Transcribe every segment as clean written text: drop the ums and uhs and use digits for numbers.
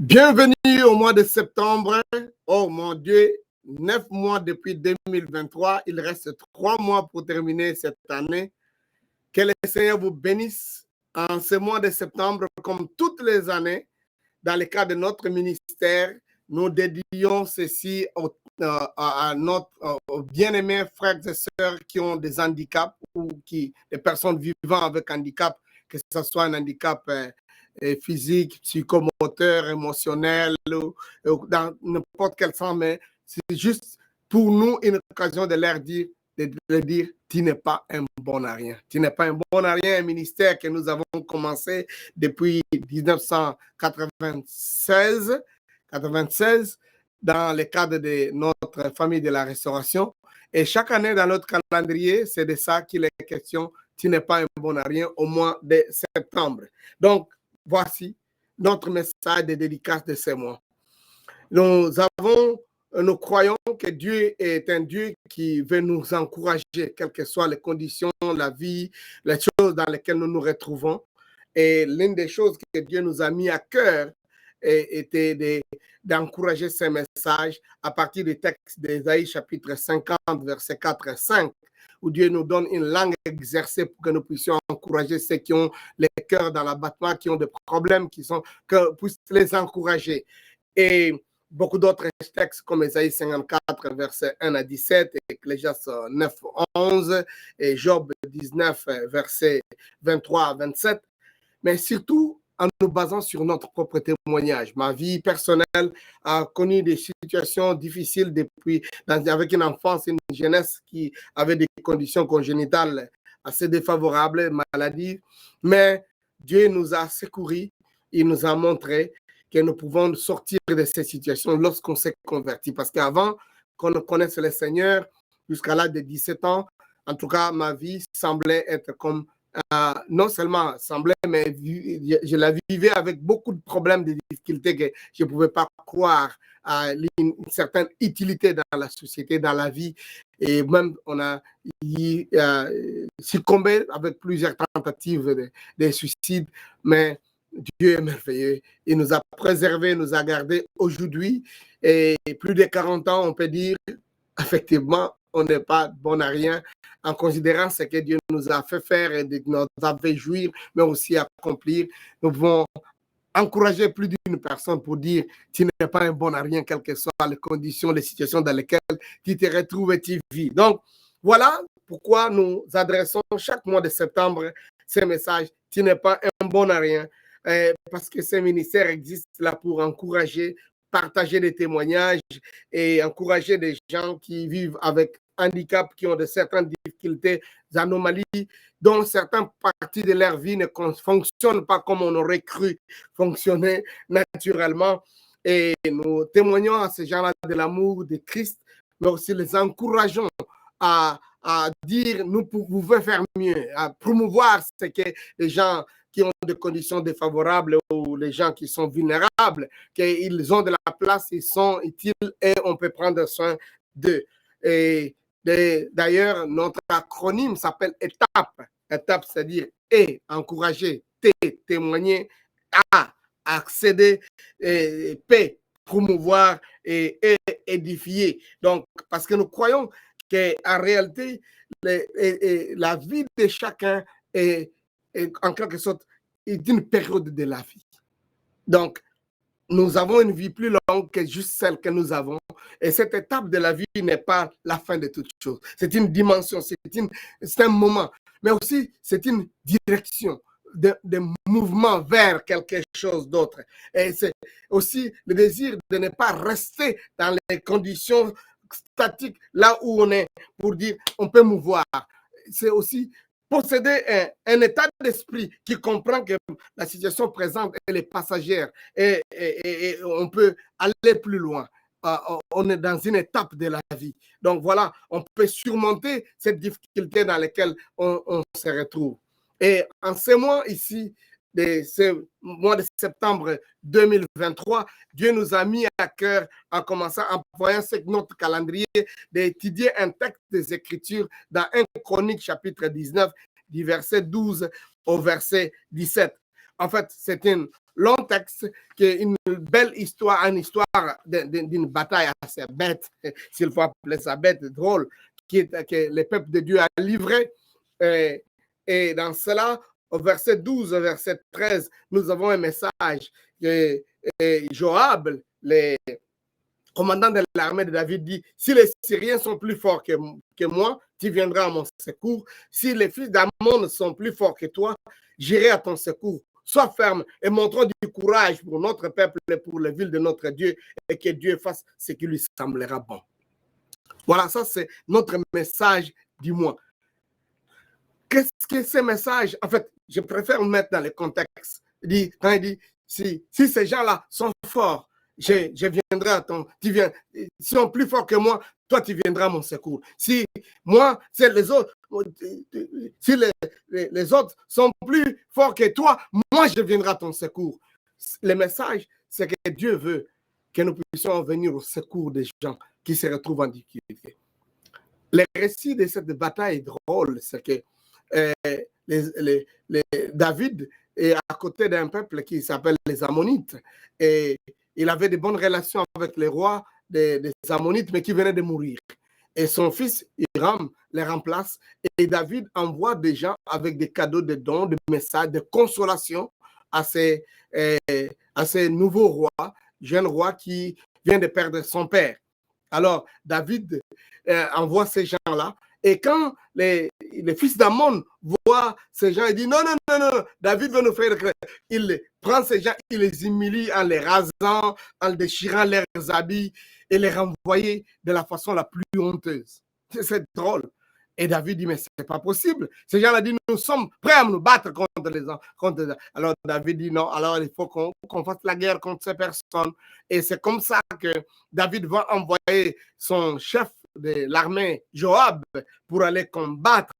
Bienvenue au mois de septembre. Oh mon Dieu, 9 mois depuis 2023. Il reste 3 mois pour terminer cette année. Que le Seigneur vous bénisse en ce mois de septembre, comme toutes les années. Dans le cadre de notre ministère, nous dédions ceci à aux bien-aimés frères et sœurs qui ont des handicaps ou des personnes vivant avec handicap, que ce soit un handicap physique, psychomoteur, émotionnel, ou dans n'importe quel sens, mais c'est juste pour nous une occasion de leur dire, tu n'es pas un bon à rien. Tu n'es pas un bon à rien, un ministère que nous avons commencé depuis 1996, dans le cadre de notre famille de la restauration. Et chaque année, dans notre calendrier, c'est de ça qu'il est question. Tu n'es pas un bon à rien au mois de septembre. Donc, voici notre message de dédicace de ce mois. Nous croyons que Dieu est un Dieu qui veut nous encourager, quelles que soient les conditions, la vie, les choses dans lesquelles nous nous retrouvons. Et l'une des choses que Dieu nous a mis à cœur était d'encourager ces messages à partir du texte d'Ésaïe chapitre 50, versets 4 et 5, où Dieu nous donne une langue exercée pour que nous puissions encourager ceux qui ont les cœurs dans l'abattement, qui ont des problèmes, que puisse les encourager. Et beaucoup d'autres textes comme Ésaïe 54, versets 1 à 17, Ecclésiaste 9, 11, et Job 19, versets 23 à 27. Mais surtout, en nous basant sur notre propre témoignage. Ma vie personnelle a connu des situations difficiles avec une enfance et une jeunesse qui avaient des conditions congénitales assez défavorables, maladies. Mais Dieu nous a secourus, il nous a montré que nous pouvons sortir de ces situations lorsqu'on s'est converti. Parce qu'avant qu'on ne connaisse le Seigneur, jusqu'à l'âge de 17 ans, en tout cas, ma vie semblait être comme non seulement semblait, mais je la vivais avec beaucoup de problèmes, de difficultés que je ne pouvais pas croire à une certaine utilité dans la société, dans la vie. Et même, on a succombé avec plusieurs tentatives de suicide, mais Dieu est merveilleux. Il nous a préservés, nous a gardés aujourd'hui. Et plus de 40 ans, on peut dire, effectivement, on n'est pas bon à rien en considérant ce que Dieu nous a fait faire et nous a fait jouir, mais aussi accomplir. Nous pouvons encourager plus d'une personne pour dire tu n'es pas un bon à rien, quelles que soient les conditions, les situations dans lesquelles tu te retrouves et tu vis. Donc, voilà pourquoi nous adressons chaque mois de septembre ces messages. Tu n'es pas un bon à rien, parce que ce ministère existe là pour encourager, partager des témoignages et encourager des gens qui vivent avec handicap, qui ont de certaines difficultés, des anomalies, dont certaines parties de leur vie ne fonctionnent pas comme on aurait cru fonctionner naturellement. Et nous témoignons à ces gens-là de l'amour de Christ, mais aussi les encourageons à dire nous pouvons faire mieux, à promouvoir ce que les gens qui ont des conditions défavorables ou les gens qui sont vulnérables, qu'ils ont de la place, ils sont utiles et on peut prendre soin d'eux. Et d'ailleurs, notre acronyme s'appelle ETAPE. ETAPE, c'est-à-dire et, encourager, T, témoigner, A, accéder, P, promouvoir et édifier. Donc, parce que nous croyons qu'en réalité, la vie de chacun est en quelque sorte est une période de la vie. Donc, nous avons une vie plus longue que juste celle que nous avons. Et cette étape de la vie n'est pas la fin de toute chose. C'est une dimension, c'est un moment. Mais aussi, c'est une direction de mouvement vers quelque chose d'autre. Et c'est aussi le désir de ne pas rester dans les conditions statiques, là où on est, pour dire on peut mouvoir. C'est aussi posséder un état d'esprit qui comprend que la situation présente, elle est passagère et on peut aller plus loin. On est dans une étape de la vie. Donc voilà, on peut surmonter cette difficulté dans laquelle on se retrouve. Et en ce mois ici, de ce mois de septembre 2023, Dieu nous a mis à cœur, en commençant en voyant notre calendrier, d'étudier un texte des Écritures dans 1 Chronique chapitre 19, du verset 12 au verset 17. En fait, c'est un long texte qui est une belle histoire, une histoire d'une bataille assez bête, s'il faut appeler ça bête, drôle, que le peuple de Dieu a livré. Et dans cela, au verset 12, au verset 13, nous avons un message que Joab, le commandant de l'armée de David, dit, si les Syriens sont plus forts que moi, tu viendras à mon secours. Si les fils d'Ammon sont plus forts que toi, j'irai à ton secours. Sois ferme et montrons du courage pour notre peuple et pour les villes de notre Dieu, et que Dieu fasse ce qui lui semblera bon. Voilà, ça c'est notre message du mois. Qu'est-ce que ce message? En fait, je préfère me mettre dans le contexte. Quand il dit, si ces gens-là sont forts, je viendrai à ton... S'ils sont plus forts que moi, toi, tu viendras à mon secours. Si moi, c'est les autres, si les autres sont plus forts que toi, moi, je viendrai à ton secours. Le message, c'est que Dieu veut que nous puissions venir au secours des gens qui se retrouvent en difficulté. Le récit de cette bataille est drôle, c'est que David est à côté d'un peuple qui s'appelle les Ammonites, et il avait de bonnes relations avec les rois des Ammonites, mais qui venaient de mourir. Et son fils Hiram les remplace, et David envoie des gens avec des cadeaux, de dons, de messages, de consolation à ces nouveaux rois, jeunes rois qui viennent de perdre son père. Alors David envoie ces gens-là. Et quand les fils d'Ammon voient ces gens, ils disent non, David veut nous faire créer. Il prend ces gens, il les humilie en les rasant, en déchirant leurs habits et les renvoyer de la façon la plus honteuse. C'est drôle. Et David dit, mais ce n'est pas possible. Ces gens-là disent, nous sommes prêts à nous battre contre les gens. Alors David dit, non, alors il faut qu'on fasse la guerre contre ces personnes. Et c'est comme ça que David va envoyer son chef de l'armée, Joab, pour aller combattre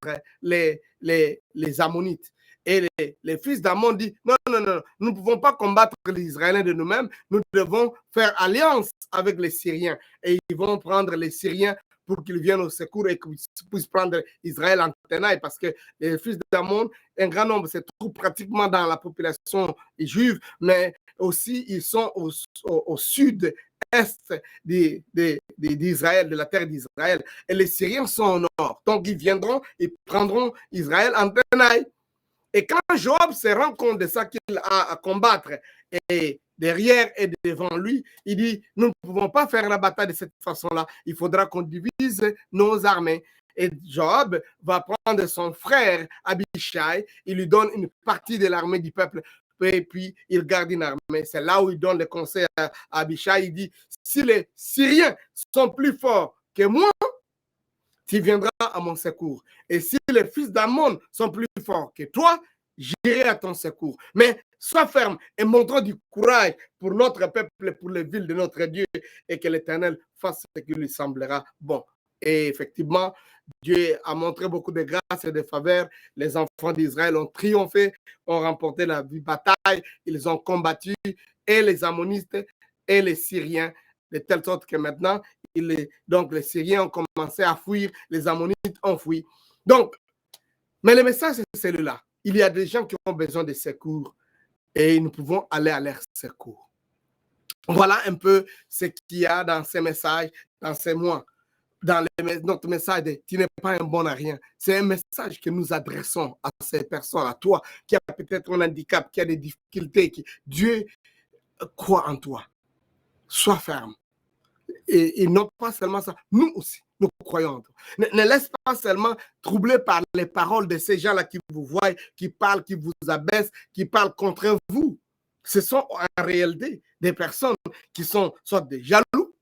les Ammonites. Et les fils d'Ammon disent, non, nous ne pouvons pas combattre les Israéliens de nous-mêmes, nous devons faire alliance avec les Syriens. Et ils vont prendre les Syriens pour qu'ils viennent au secours et qu'ils puissent prendre Israël en tenaille, parce que les fils d'Ammon, un grand nombre se trouvent pratiquement dans la population juive, mais aussi ils sont au sud-est d'Israël, de la terre d'Israël, et les Syriens sont au nord. Donc ils viendront et prendront Israël en tenaille. Et quand Joab se rend compte de ça qu'il a à combattre, et derrière et devant lui, il dit, nous ne pouvons pas faire la bataille de cette façon-là, il faudra qu'on divise nos armées. Et Joab va prendre son frère Abishai, il lui donne une partie de l'armée du peuple, et puis il garde une armée. C'est là où il donne le conseil à Abishai, il dit, si les Syriens sont plus forts que moi, tu viendras à mon secours. Et si les fils d'Ammon sont plus forts que toi, j'irai à ton secours. Mais sois ferme et montre du courage pour notre peuple, pour les villes de notre Dieu, et que l'Éternel fasse ce qui lui semblera bon. Et effectivement, Dieu a montré beaucoup de grâce et de faveur. Les enfants d'Israël ont triomphé, ont remporté la bataille, ils ont combattu, et les Ammonites et les Syriens, de telle sorte que maintenant, donc les Syriens ont commencé à fuir, les Ammonites ont fui. Donc, mais le message c'est celui-là. Il y a des gens qui ont besoin de secours et nous pouvons aller à leur secours. Voilà un peu ce qu'il y a dans ces messages, dans ces mois, dans notre message de « Tu n'es pas un bon à rien ». C'est un message que nous adressons à ces personnes, à toi qui a peut-être un handicap, qui a des difficultés. Dieu croit en toi. Sois ferme. Et non pas seulement ça, nous aussi, nous croyons en toi. Ne laisse pas seulement troubler par les paroles de ces gens-là qui vous voient, qui parlent, qui vous abaissent, qui parlent contre vous. Ce sont en réalité des personnes qui sont soit des jaloux,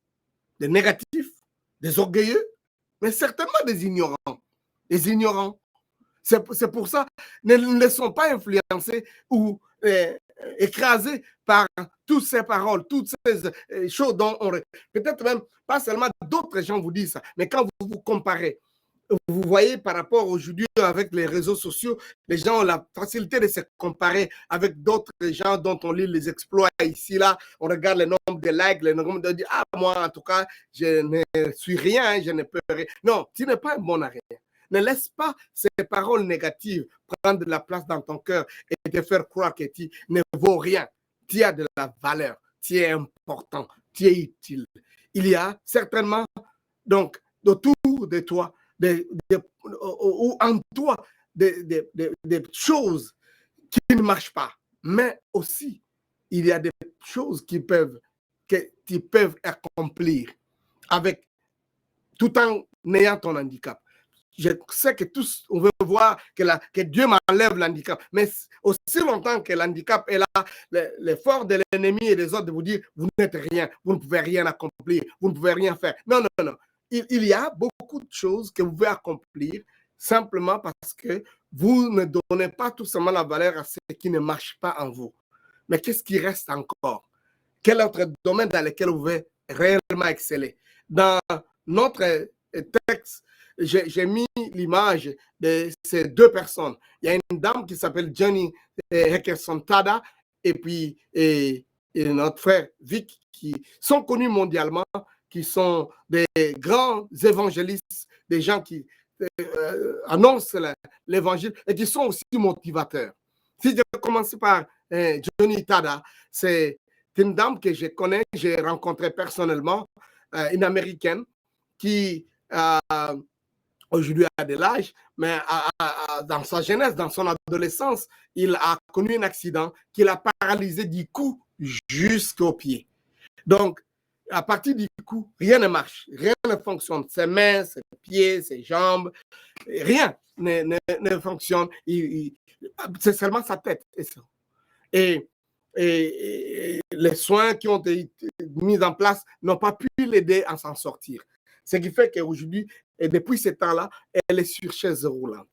des négatifs, des orgueilleux, mais certainement des ignorants. Des ignorants. C'est pour ça, ne laissons pas influencer ou écrasés par toutes ces paroles, toutes ces choses dont on... Peut-être même, pas seulement d'autres gens vous disent ça, mais quand vous vous comparez, vous voyez par rapport aujourd'hui avec les réseaux sociaux, les gens ont la facilité de se comparer avec d'autres gens dont on lit les exploits ici, là, on regarde le nombre de likes, le nombre de dire, ah, moi, en tout cas, je ne suis rien, je ne peux rien. Non, tu n'es pas un bon à rien. Ne laisse pas ces paroles négatives prendre de la place dans ton cœur et te faire croire que tu ne vaux rien. Tu as de la valeur, tu es important, tu es utile. Il y a certainement, donc, autour de toi, ou en toi, des choses qui ne marchent pas. Mais aussi, il y a des choses que tu peux accomplir avec, tout en ayant ton handicap. Je sais que tous, on veut voir que Dieu m'enlève l'handicap. Mais aussi longtemps que l'handicap est là, l'effort de l'ennemi et des autres de vous dire, vous n'êtes rien, vous ne pouvez rien accomplir, vous ne pouvez rien faire. Non, non, non. Il y a beaucoup de choses que vous pouvez accomplir simplement parce que vous ne donnez pas tout simplement la valeur à ce qui ne marche pas en vous. Mais qu'est-ce qui reste encore? Quel autre domaine dans lequel vous pouvez réellement exceller? Dans notre texte, j'ai mis l'image de ces deux personnes. Il y a une dame qui s'appelle Johnny Heckerson Tada et puis notre frère Vic, qui sont connus mondialement, qui sont des grands évangélistes, des gens qui annoncent l'évangile et qui sont aussi motivateurs. Si je vais commencer par Johnny Tada, c'est une dame que je connais, j'ai rencontrée personnellement, une Américaine qui aujourd'hui a de l'âge, mais dans sa jeunesse, dans son adolescence, il a connu un accident qui l'a paralysé du cou jusqu'au pied. Donc, à partir du cou, rien ne marche, rien ne fonctionne. Ses mains, ses pieds, ses jambes, rien ne fonctionne. C'est seulement sa tête. Et les soins qui ont été mis en place n'ont pas pu l'aider à s'en sortir. Ce qui fait qu'aujourd'hui, et depuis ce temps-là, elle est sur chaise roulante.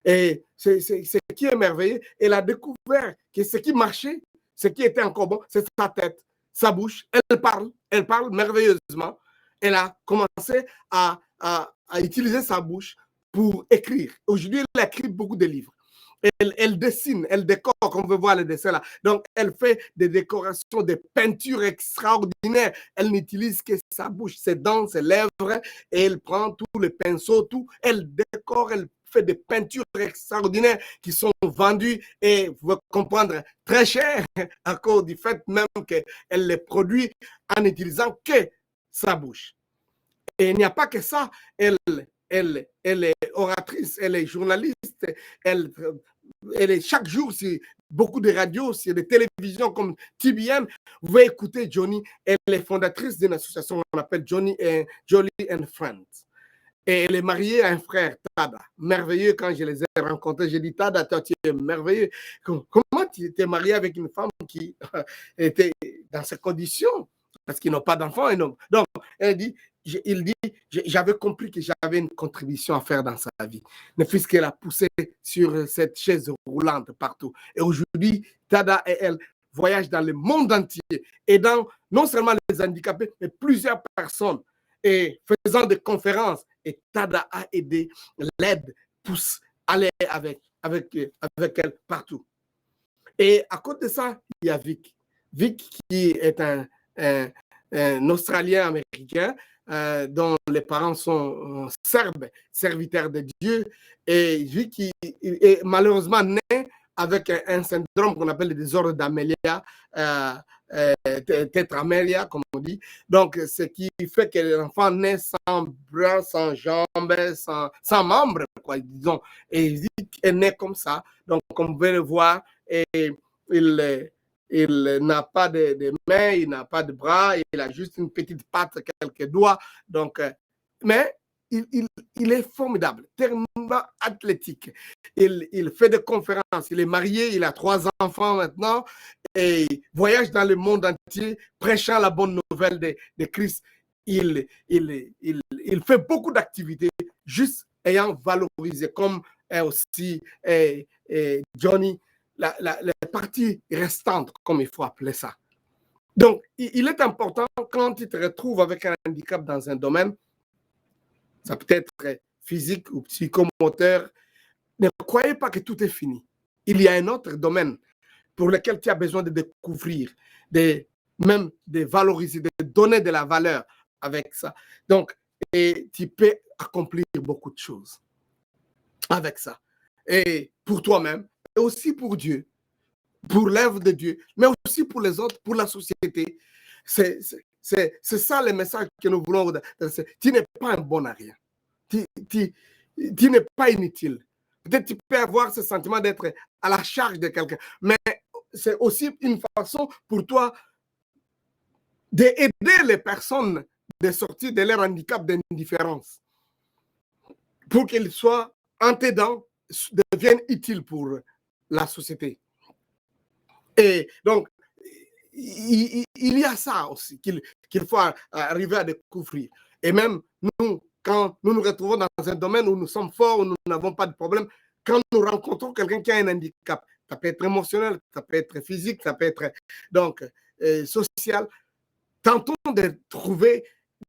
Et ce qui est merveilleux, elle a découvert que ce qui marchait, ce qui était encore bon, c'est sa tête, sa bouche. Elle parle merveilleusement. Elle a commencé à utiliser sa bouche pour écrire. Aujourd'hui, elle écrit beaucoup de livres. Elle dessine, elle décore, comme on veut voir le dessin là. Donc, elle fait des décorations, des peintures extraordinaires. Elle n'utilise que sa bouche, ses dents, ses lèvres, et elle prend tous les pinceaux, tout. Elle décore, elle fait des peintures extraordinaires qui sont vendues et, vous pouvez comprendre, très chères à cause du fait même qu'elle les produit en n'utilisant que sa bouche. Et il n'y a pas que ça, elle est oratrice, elle est journaliste, elle est chaque jour sur beaucoup de radios, sur des télévisions comme TBN. Vous pouvez écouter Johnny. Elle est fondatrice d'une association qu'on appelle Johnny and Friends. Et elle est mariée à un frère, Tada. Merveilleux, quand je les ai rencontrés, j'ai dit, Tada, toi, tu es merveilleux. Comment tu étais marié avec une femme qui était dans ces conditions? Parce qu'ils n'ont pas d'enfants. Donc, il dit, j'avais compris que j'avais une contribution à faire dans sa vie. Ne fût-ce qu'elle a poussé sur cette chaise roulante partout. Et aujourd'hui, Tada et elle voyagent dans le monde entier, aidant non seulement les handicapés, mais plusieurs personnes, et faisant des conférences. Et Tada a aidé, l'aide, pousse, aller avec elle partout. Et à côté de ça, il y a Vic. Vic qui est un Australien américain dont les parents sont serbes, serviteurs de Dieu, et Vic qui est malheureusement né avec un syndrome qu'on appelle le désordre d'Amelia, tétramélia, comme on dit. Donc, ce qui fait que l'enfant naît sans bras, sans jambes, sans membres, quoi, disons. Et Vic est né comme ça. Donc, comme vous pouvez le voir, et il n'a pas de mains, il n'a pas de bras, il a juste une petite patte, quelques doigts. Donc, mais il est formidable, tellement athlétique. Il fait des conférences, il est marié, il a 3 enfants maintenant et voyage dans le monde entier prêchant la bonne nouvelle de Christ. Il fait beaucoup d'activités juste ayant valorisé, comme aussi Johnny, la partie restante, comme il faut appeler ça. Donc, il est important quand tu te retrouves avec un handicap dans un domaine, ça peut être physique ou psychomoteur, ne croyez pas que tout est fini. Il y a un autre domaine pour lequel tu as besoin de découvrir, même de valoriser, de donner de la valeur avec ça. Donc, et tu peux accomplir beaucoup de choses. avec ça. Et pour toi-même, et aussi pour Dieu, pour l'œuvre de Dieu, mais aussi pour les autres, pour la société. C'est ça le message que nous voulons. Tu n'es pas un bon à rien. Tu n'es pas inutile. Peut-être tu peux avoir ce sentiment d'être à la charge de quelqu'un, mais c'est aussi une façon pour toi d'aider les personnes de sortir de leur handicap d'indifférence pour qu'ils soient en t'aidant, deviennent utiles pour la société. Et donc, il y a ça aussi qu'il faut arriver à découvrir. Et même nous, quand nous nous retrouvons dans un domaine où nous sommes forts, où nous n'avons pas de problème, quand nous rencontrons quelqu'un qui a un handicap, ça peut être émotionnel, ça peut être physique, ça peut être donc social, tentons de trouver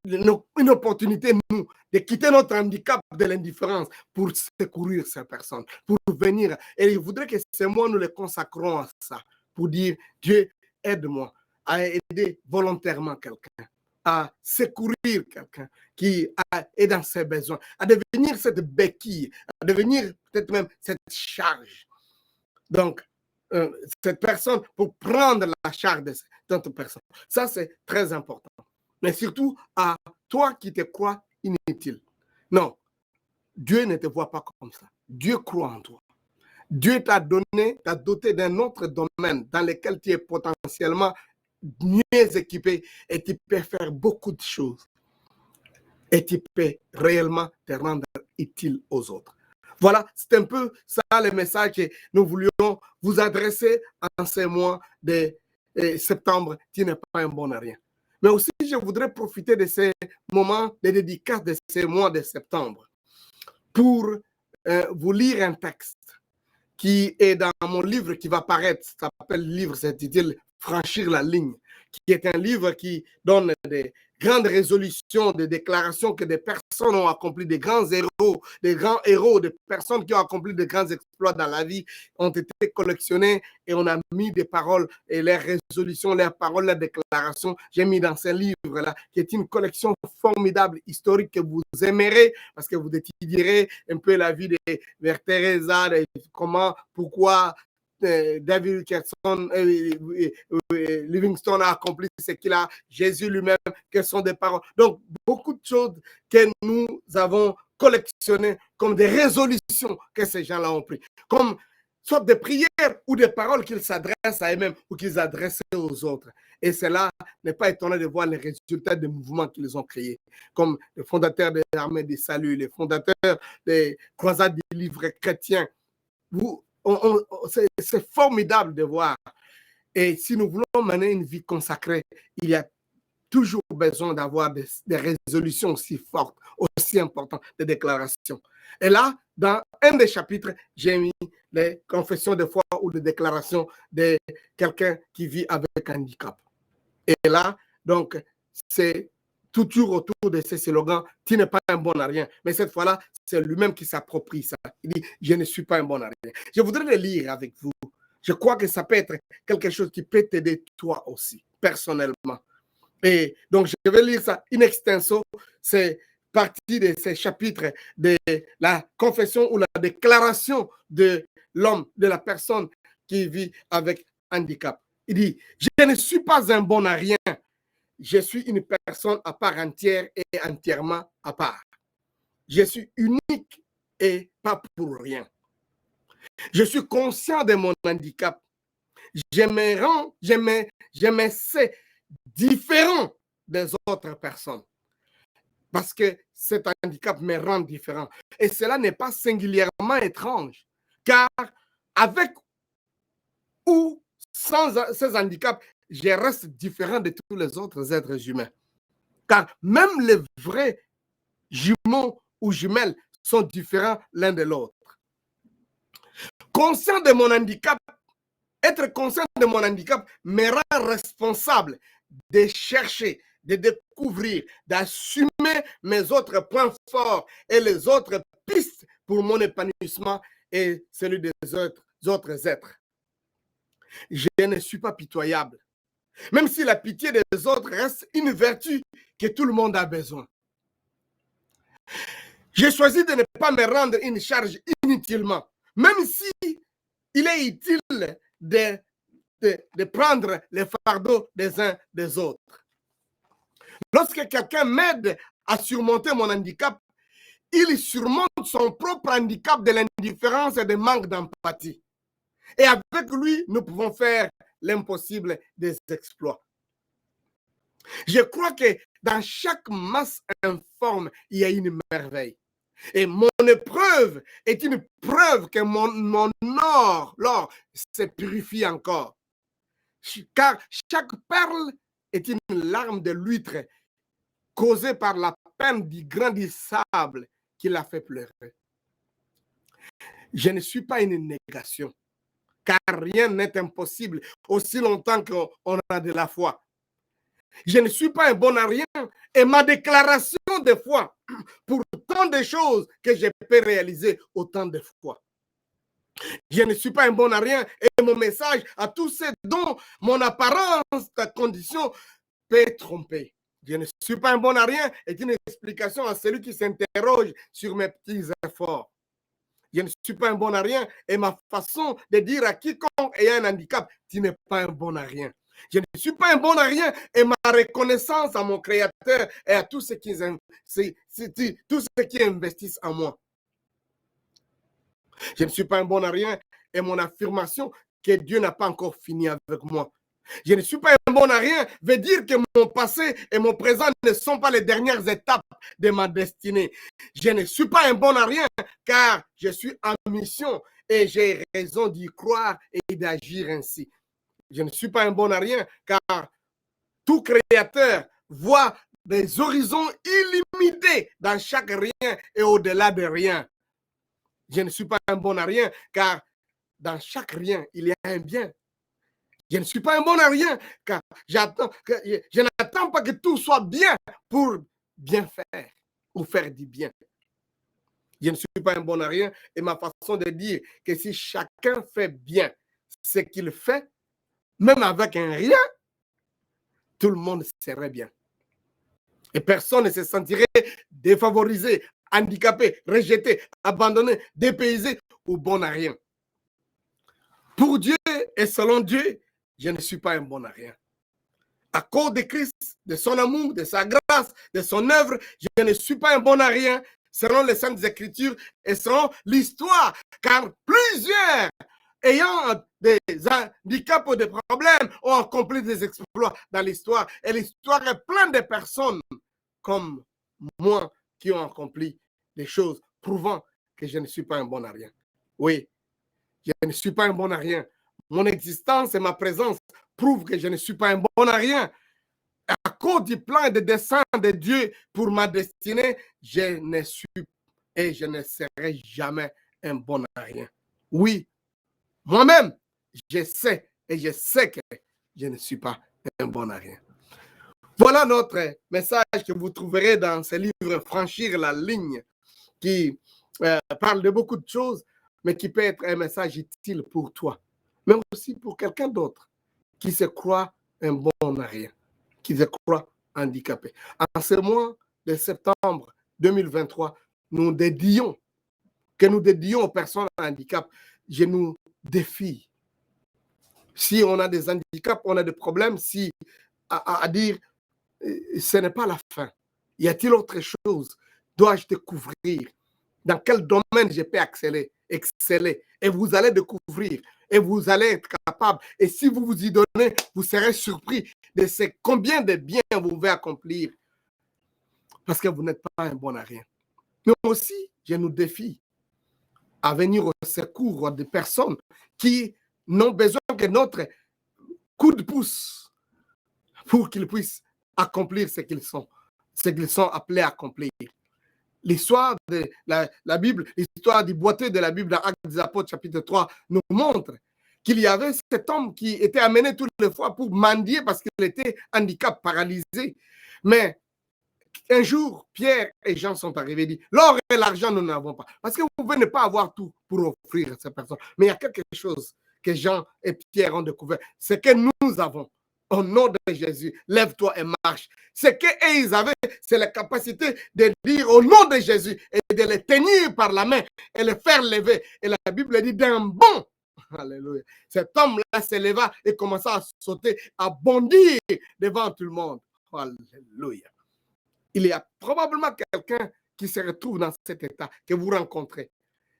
une opportunité, nous, de quitter notre handicap de l'indifférence pour secourir ces personnes, pour venir. Et je voudrais que ces mois, nous les consacrons à ça, pour dire, Dieu, aide-moi à aider volontairement quelqu'un, à secourir quelqu'un qui est dans ses besoins, à devenir cette béquille, à devenir peut-être même cette charge. Donc, cette personne pour prendre la charge de cette personne. Ça, c'est très important. Mais surtout à toi qui te crois inutile. Non, Dieu ne te voit pas comme ça. Dieu croit en toi. Dieu t'a doté d'un autre domaine dans lequel tu es potentiellement mieux équipé et tu peux faire beaucoup de choses. Et tu peux réellement te rendre utile aux autres. Voilà, c'est un peu ça le message que nous voulions vous adresser en ces mois de septembre qui n'est pas un bon à rien. Mais aussi, je voudrais profiter de ces moments de dédicace de ces mois de septembre pour vous lire un texte qui est dans mon livre qui va paraître. Ça s'appelle le livre, s'intitule Franchir la ligne, qui est un livre qui donne des grandes résolutions, des déclarations que des personnes ont accomplies, des grands héros, des personnes qui ont accompli de grands exploits dans la vie ont été collectionnés et on a mis des paroles et leurs résolutions, leurs paroles, leurs déclarations. J'ai mis dans ce livre-là, qui est une collection formidable, historique, que vous aimerez parce que vous étudierez un peu la vie de Mère Teresa, comment, pourquoi David Richardson, Livingstone a accompli ce qu'il a, Jésus lui-même, quelles sont des paroles. Donc, beaucoup de choses que nous avons collectionnées comme des résolutions que ces gens-là ont prises, comme soit des prières ou des paroles qu'ils s'adressent à eux-mêmes ou qu'ils adressent aux autres. Et cela n'est pas étonnant de voir les résultats des mouvements qu'ils ont créés, comme les fondateurs des armées du salut, les fondateurs des croisades du livre chrétien. C'est formidable de voir. Et si nous voulons mener une vie consacrée, il y a toujours besoin d'avoir des résolutions aussi fortes, aussi importantes, des déclarations. Et là, dans un des chapitres, j'ai mis les confessions de foi ou les déclarations de quelqu'un qui vit avec un handicap. Et là, donc, c'est toujours autour de ces slogans, tu n'es pas un bon à rien. Mais cette fois-là, c'est lui-même qui s'approprie ça. Il dit, je ne suis pas un bon à rien. Je voudrais le lire avec vous. Je crois que ça peut être quelque chose qui peut t'aider toi aussi, personnellement. Et donc, je vais lire ça in extenso. C'est partie de ces chapitres de la confession ou la déclaration de l'homme, de la personne qui vit avec handicap. Il dit, je ne suis pas un bon à rien. Je suis une personne à part entière et entièrement à part. Je suis unique et pas pour rien. Je suis conscient de mon handicap. Je me sais différent des autres personnes parce que cet handicap me rend différent. Et cela n'est pas singulièrement étrange, car avec ou sans ces handicaps, je reste différent de tous les autres êtres humains. Car même les vrais jumeaux ou jumelles sont différents l'un de l'autre. Conscient de mon handicap, être conscient de mon handicap me rend responsable de chercher, de découvrir, d'assumer mes autres points forts et les autres pistes pour mon épanouissement et celui des autres êtres. Je ne suis pas pitoyable, même si la pitié des autres reste une vertu que tout le monde a besoin. J'ai choisi de ne pas me rendre une charge inutilement, même si il est utile de prendre les fardeaux des uns des autres. Lorsque quelqu'un m'aide à surmonter mon handicap, il surmonte son propre handicap de l'indifférence et du manque d'empathie. Et avec lui, nous pouvons faire l'impossible des exploits. Je crois que dans chaque masse informe, il y a une merveille. Et mon épreuve est une preuve que mon l'or se purifie encore. Car chaque perle est une larme de l'huître causée par la peine du grain de sable qui l'a fait pleurer. Je ne suis pas une négation, car rien n'est impossible aussi longtemps qu'on a de la foi. Je ne suis pas un bon à rien et ma déclaration de foi pour tant de choses que je peux réaliser autant de fois. Je ne suis pas un bon à rien et mon message à tous ceux dont mon apparence, ta condition peut tromper. Je ne suis pas un bon à rien est une explication à celui qui s'interroge sur mes petits efforts. Je ne suis pas un bon à rien et ma façon de dire à quiconque ayant un handicap, tu n'es pas un bon à rien. Je ne suis pas un bon à rien et ma reconnaissance à mon Créateur et à tous ceux qui investissent en moi. Je ne suis pas un bon à rien et mon affirmation que Dieu n'a pas encore fini avec moi. Je ne suis pas un bon à rien veut dire que mon passé et mon présent ne sont pas les dernières étapes de ma destinée. Je ne suis pas un bon à rien car je suis en mission et j'ai raison d'y croire et d'agir ainsi. Je ne suis pas un bon à rien car tout créateur voit des horizons illimités dans chaque rien et au-delà de rien. Je ne suis pas un bon à rien car dans chaque rien, il y a un bien. Je ne suis pas un bon à rien car je n'attends pas que tout soit bien pour bien faire ou faire du bien. Je ne suis pas un bon à rien et ma façon de dire que si chacun fait bien ce qu'il fait, même avec un rien, tout le monde serait bien. Et personne ne se sentirait défavorisé, handicapé, rejeté, abandonné, dépaysé ou bon à rien. Pour Dieu et selon Dieu, je ne suis pas un bon à rien. À cause de Christ, de son amour, de sa grâce, de son œuvre, je ne suis pas un bon à rien selon les Saintes Écritures et selon l'histoire, car plusieurs ayant des handicaps ou des problèmes ont accompli des exploits dans l'histoire. Et l'histoire est pleine de personnes comme moi qui ont accompli des choses prouvant que je ne suis pas un bon à rien. Oui, je ne suis pas un bon à rien. Mon existence et ma présence prouvent que je ne suis pas un bon à rien. À cause du plan et des desseins de Dieu pour ma destinée, je ne suis et je ne serai jamais un bon à rien. Oui, moi-même, je sais et je sais que je ne suis pas un bon à rien. Voilà notre message que vous trouverez dans ce livre Franchir la ligne qui parle de beaucoup de choses, mais qui peut être un message utile pour toi, mais aussi pour quelqu'un d'autre qui se croit un bon à rien, qui se croit handicapé. En ce mois de septembre 2023, nous dédions aux personnes à handicap. Je nous défie. Si on a des handicaps, on a des problèmes, si à dire ce n'est pas la fin. Y a-t-il autre chose? Dois-je découvrir? Dans quel domaine je peux exceller? Et vous allez découvrir et vous allez être capable. Et si vous vous y donnez, vous serez surpris de ce combien de bien vous pouvez accomplir. Parce que vous n'êtes pas un bon à rien. Mais aussi, je nous défie à venir au secours des personnes qui n'ont besoin que notre coup de pouce pour qu'ils puissent accomplir ce qu'ils sont appelés à accomplir. L'histoire de la Bible, l'histoire du boiteux de la Bible dans Actes des Apôtres, chapitre 3, nous montre qu'il y avait cet homme qui était amené toutes les fois pour mendier parce qu'il était handicapé, paralysé. Mais un jour, Pierre et Jean sont arrivés et disent, l'or et l'argent, nous n'avons pas. Parce que vous pouvez ne pas avoir tout pour offrir à ces personnes. Mais il y a quelque chose que Jean et Pierre ont découvert. C'est que nous avons. Au nom de Jésus, lève-toi et marche. Ce qu'ils avaient, c'est la capacité de dire au nom de Jésus et de les tenir par la main et les faire lever. Et la Bible dit d'un bond. Alléluia. Cet homme-là s'éleva et commença à sauter, à bondir devant tout le monde. Alléluia. Il y a probablement quelqu'un qui se retrouve dans cet état que vous rencontrez.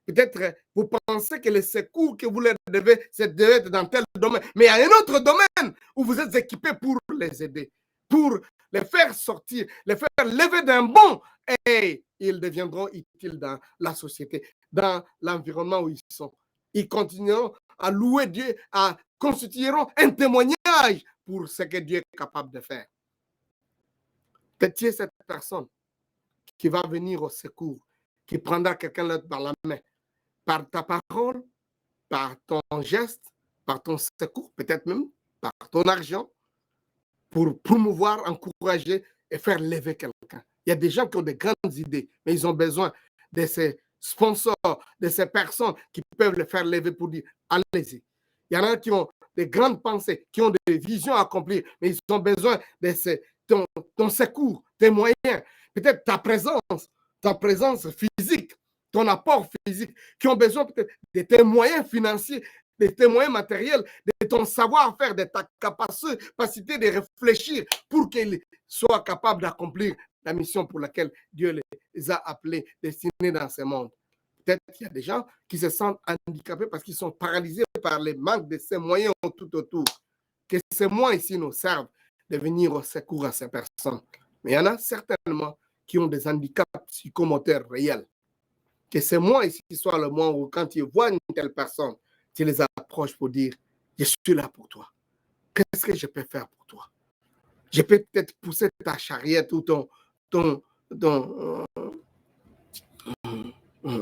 Peut-être vous pensez que les secours que vous leur devez, c'est d'être dans tel domaine. Mais il y a un autre domaine où vous êtes équipés pour les aider, pour les faire sortir, les faire lever d'un bond. Et ils deviendront utiles dans la société, dans l'environnement où ils sont. Ils continueront à louer Dieu, à constitueront un témoignage pour ce que Dieu est capable de faire. Peut-être tu es cette personne qui va venir au secours, qui prendra quelqu'un d'autre par la main, par ta parole, par ton geste, par ton secours, peut-être même par ton argent, pour promouvoir, encourager et faire lever quelqu'un. Il y a des gens qui ont de grandes idées, mais ils ont besoin de ces sponsors, de ces personnes qui peuvent les faire lever pour dire, allez-y. Il y en a qui ont des grandes pensées, qui ont des visions à accomplir, mais ils ont besoin de ton secours, tes moyens, peut-être ta présence physique, ton apport physique, qui ont besoin peut-être de tes moyens financiers, de tes moyens matériels, de ton savoir-faire, de ta capacité de réfléchir pour qu'ils soient capables d'accomplir la mission pour laquelle Dieu les a appelés, destinés dans ce monde. Peut-être qu'il y a des gens qui se sentent handicapés parce qu'ils sont paralysés par les manques de ces moyens tout autour. Que ces moyens ici nous servent de venir au secours à ces personnes. Mais il y en a certainement qui ont des handicaps psychomoteurs réels. Que ces mois ici soient le moment où quand tu vois une telle personne, tu les approches pour dire, je suis là pour toi. Qu'est-ce que je peux faire pour toi? Je peux peut-être pousser ta charrette ou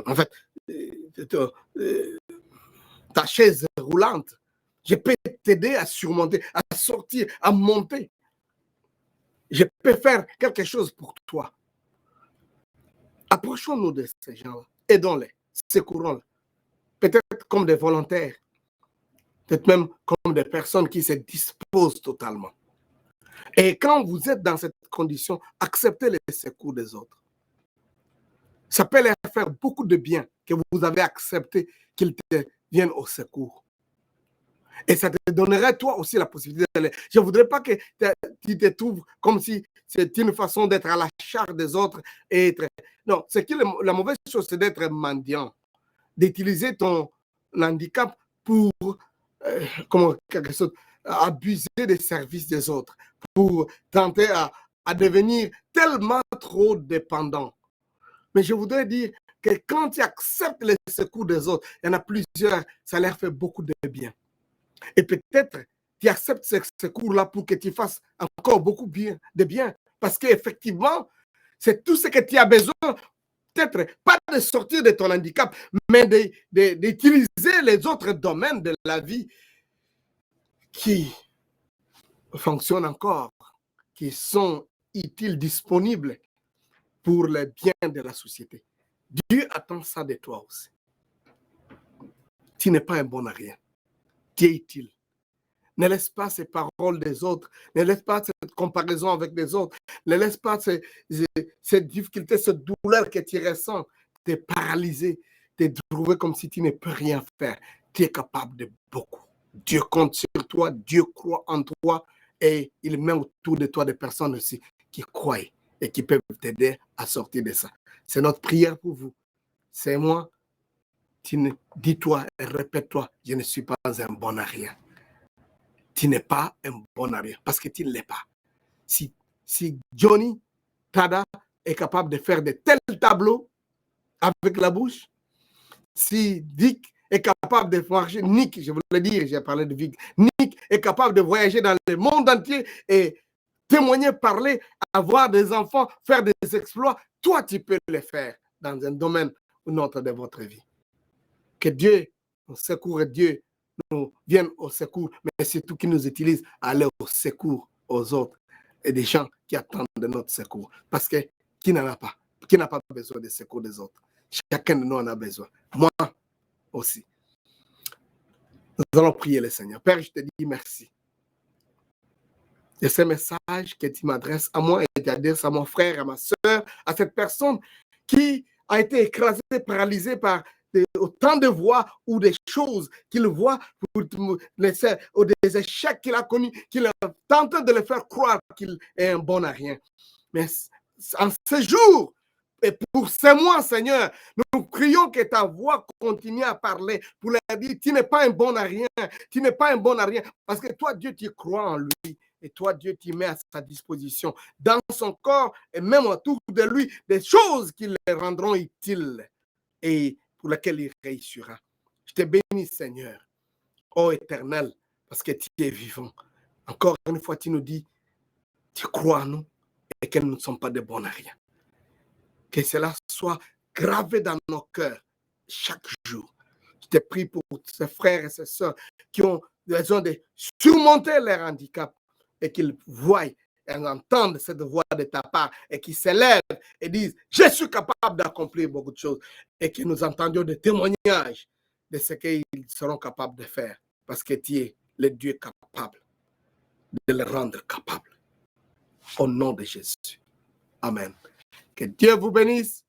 en fait, ta chaise roulante. Je peux t'aider à surmonter, à sortir, à monter. Je peux faire quelque chose pour toi. Approchons-nous de ces gens-là. Aidons-les, secourons-les. Peut-être comme des volontaires. Peut-être même comme des personnes qui se disposent totalement. Et quand vous êtes dans cette condition, acceptez les secours des autres. Ça peut leur faire beaucoup de bien que vous avez accepté qu'ils te viennent au secours. Et ça te donnerait toi aussi la possibilité d'aller. Je ne voudrais pas que tu te trouves comme si c'est une façon d'être à la charge des autres. Et être... Non, la mauvaise chose, c'est d'être mendiant, d'utiliser ton handicap pour quelque chose, abuser des services des autres, pour tenter à devenir tellement trop dépendant. Mais je voudrais dire que quand tu acceptes les secours des autres, il y en a plusieurs, ça leur fait beaucoup de bien. Et peut-être tu acceptes ces secours-là pour que tu fasses encore beaucoup de bien. Parce qu'effectivement, c'est tout ce que tu as besoin. Peut-être pas de sortir de ton handicap, mais d'utiliser les autres domaines de la vie qui fonctionnent encore, qui sont utiles, disponibles pour le bien de la société. Dieu attend ça de toi aussi. Tu n'es pas un bon à rien. Tu es utile. Ne laisse pas ces paroles des autres, ne laisse pas cette comparaison avec les autres, ne laisse pas cette difficulté, cette douleur que tu ressens, te paralyser, te trouver comme si tu ne peux rien faire. Tu es capable de beaucoup. Dieu compte sur toi, Dieu croit en toi et il met autour de toi des personnes aussi qui croient et qui peuvent t'aider à sortir de ça. C'est notre prière pour vous. C'est moi. Dis-toi et répète-toi, je ne suis pas un bon à rien. Tu n'es pas un bon à rien parce que tu ne l'es pas. Si Johnny Tada est capable de faire de tels tableaux avec la bouche, si Dick est capable de marcher, Nick, je voulais dire, j'ai parlé de Vic, Nick est capable de voyager dans le monde entier et témoigner, parler, avoir des enfants, faire des exploits, toi tu peux le faire dans un domaine ou un autre de votre vie. Que Dieu nous secours, Dieu nous vienne au secours, mais surtout qu'il nous utilise à aller au secours aux autres et des gens qui attendent de notre secours. Parce que qui n'en a pas? Qui n'a pas besoin de secours des autres? Chacun de nous en a besoin. Moi aussi. Nous allons prier le Seigneur. Père, je te dis merci. de ces messages que tu m'adresses à moi et t'adresses à mon frère, à ma soeur, à cette personne qui a été écrasée, paralysée par autant de voix ou des choses qu'il voit ou des échecs qu'il a connus, qu'il tente de le faire croire qu'il est un bon à rien. Mais en ce jour, et pour ces mois, Seigneur, nous prions que ta voix continue à parler pour leur dire, tu n'es pas un bon à rien, tu n'es pas un bon à rien, parce que toi, Dieu, tu crois en lui. Et toi, Dieu, tu mets à sa disposition, dans son corps et même autour de lui, des choses qui le rendront utiles et pour lesquelles il réussira. Je te bénis, Seigneur, ô Éternel, parce que tu es vivant. Encore une fois, tu nous dis, tu crois en nous et que nous ne sommes pas de bons à rien. Que cela soit gravé dans nos cœurs chaque jour. Je te prie pour ces frères et ces sœurs qui ont besoin de surmonter leur handicap et qu'ils voient et entendent cette voix de ta part et qu'ils s'élèvent et disent, je suis capable d'accomplir beaucoup de choses et que nous entendions des témoignages de ce qu'ils seront capables de faire parce que tu es le Dieu capable de les rendre capables. Au nom de Jésus. Amen. Que Dieu vous bénisse.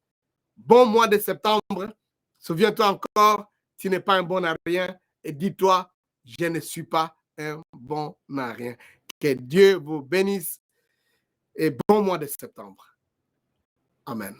Bon mois de septembre. Souviens-toi encore, tu n'es pas un bon à rien et dis-toi, je ne suis pas un bon à rien. Que Dieu vous bénisse et bon mois de septembre. Amen.